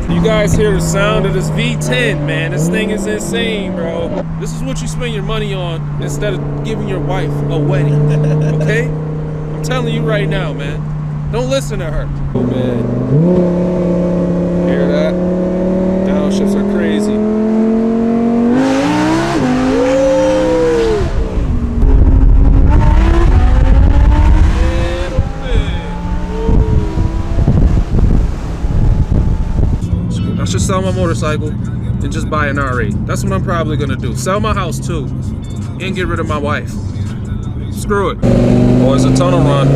You guys hear the sound of this V10, man. This thing is insane, bro. This is what you spend your money on instead of giving your wife a wedding, okay? I'm telling you right now, man. Don't listen to her. Oh, man. Hear that? Downshifts are crazy. I should sell my motorcycle and just buy an R8. That's what I'm probably gonna do. Sell my house too and get rid of my wife. Screw it. Boys, a tunnel run.